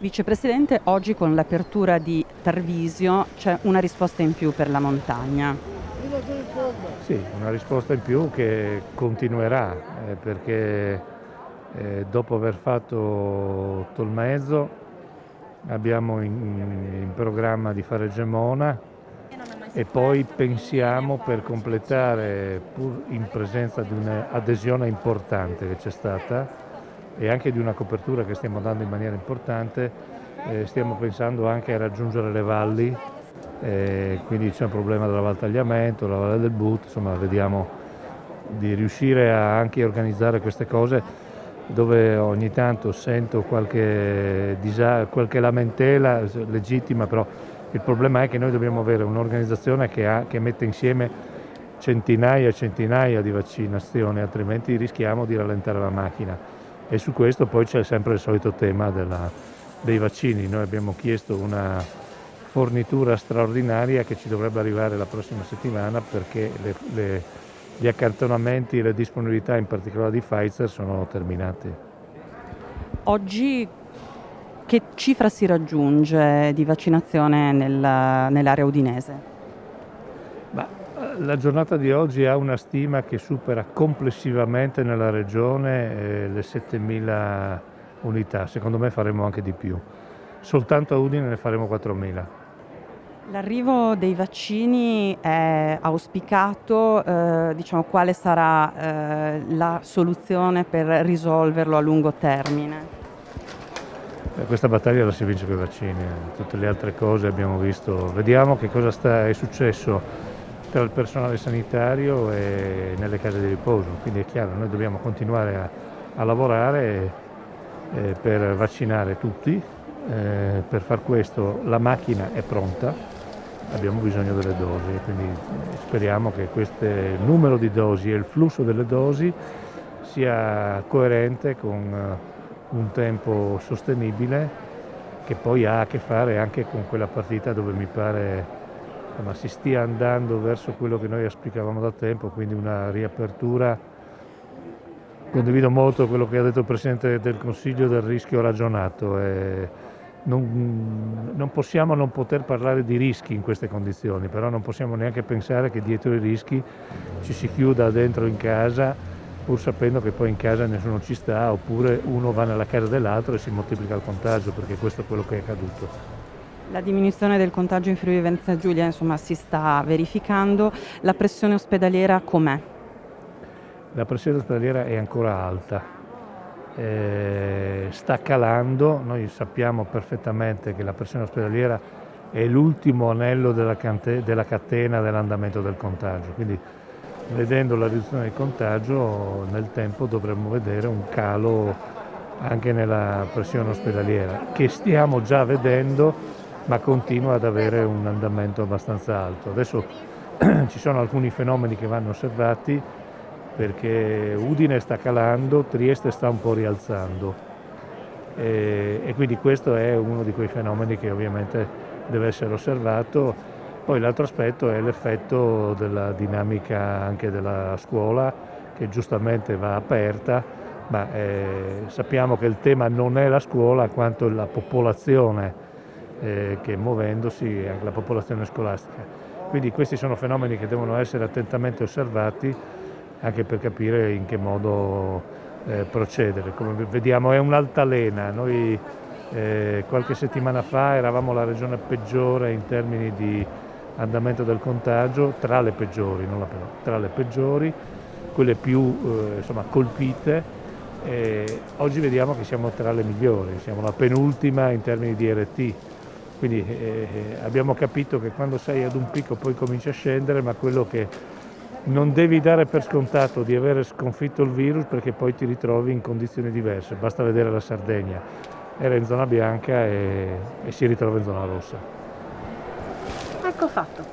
Vicepresidente, oggi con l'apertura di Tarvisio c'è una risposta in più per la montagna. Sì, una risposta in più che continuerà, perché dopo aver fatto Tolmezzo abbiamo in programma di fare Gemona e poi pensiamo, per completare, pur in presenza di un'adesione importante che c'è stata e anche di una copertura che stiamo dando in maniera importante, stiamo pensando anche a raggiungere le valli. Quindi c'è un problema della Val Tagliamento, la Valle del But, insomma vediamo di riuscire anche a organizzare queste cose dove ogni tanto sento qualche lamentela legittima, però il problema è che noi dobbiamo avere un'organizzazione che mette insieme centinaia e centinaia di vaccinazioni, altrimenti rischiamo di rallentare la macchina. E su questo poi c'è sempre il solito tema dei vaccini. Noi abbiamo chiesto una fornitura straordinaria che ci dovrebbe arrivare la prossima settimana, perché gli accantonamenti e le disponibilità, in particolare di Pfizer, sono terminati. Oggi che cifra si raggiunge di vaccinazione nell'area udinese? La giornata di oggi ha una stima che supera complessivamente nella regione le 7.000 unità, secondo me faremo anche di più. Soltanto a Udine ne faremo 4.000. L'arrivo dei vaccini è auspicato, quale sarà la soluzione per risolverlo a lungo termine? Questa battaglia la si vince con i vaccini, tutte le altre cose abbiamo visto. Vediamo che cosa è successo tra il personale sanitario e nelle case di riposo, quindi è chiaro, noi dobbiamo continuare a lavorare per vaccinare tutti. Per far questo la macchina è pronta, abbiamo bisogno delle dosi, quindi speriamo che questo numero di dosi e il flusso delle dosi sia coerente con un tempo sostenibile, che poi ha a che fare anche con quella partita dove mi pare si stia andando verso quello che noi auspicavamo da tempo, quindi una riapertura. Condivido molto quello che ha detto il Presidente del Consiglio del rischio ragionato. Non possiamo non poter parlare di rischi in queste condizioni, però non possiamo neanche pensare che dietro i rischi ci si chiuda dentro in casa, pur sapendo che poi in casa nessuno ci sta, oppure uno va nella casa dell'altro e si moltiplica il contagio, perché questo è quello che è accaduto. La diminuzione del contagio in Friuli Venezia Giulia, si sta verificando. La pressione ospedaliera com'è? La pressione ospedaliera è ancora alta, sta calando. Noi sappiamo perfettamente che la pressione ospedaliera è l'ultimo anello della catena dell'andamento del contagio, quindi vedendo la riduzione del contagio nel tempo dovremmo vedere un calo anche nella pressione ospedaliera, che stiamo già vedendo, ma continua ad avere un andamento abbastanza alto. Adesso ci sono alcuni fenomeni che vanno osservati, perché Udine sta calando, Trieste sta un po' rialzando e quindi questo è uno di quei fenomeni che ovviamente deve essere osservato. Poi l'altro aspetto è l'effetto della dinamica anche della scuola, che giustamente va aperta, ma sappiamo che il tema non è la scuola quanto la popolazione che muovendosi, anche la popolazione scolastica. Quindi questi sono fenomeni che devono essere attentamente osservati, anche per capire in che modo procedere. Come vediamo è un'altalena. Noi qualche settimana fa eravamo la regione peggiore in termini di andamento del contagio, tra le peggiori, non la peggiore, tra le peggiori, quelle più colpite. Oggi vediamo che siamo tra le migliori, siamo la penultima in termini di RT. Quindi abbiamo capito che quando sei ad un picco poi cominci a scendere, ma quello che non devi dare per scontato di aver sconfitto il virus, perché poi ti ritrovi in condizioni diverse. Basta vedere la Sardegna, era in zona bianca e si ritrova in zona rossa. Ecco fatto.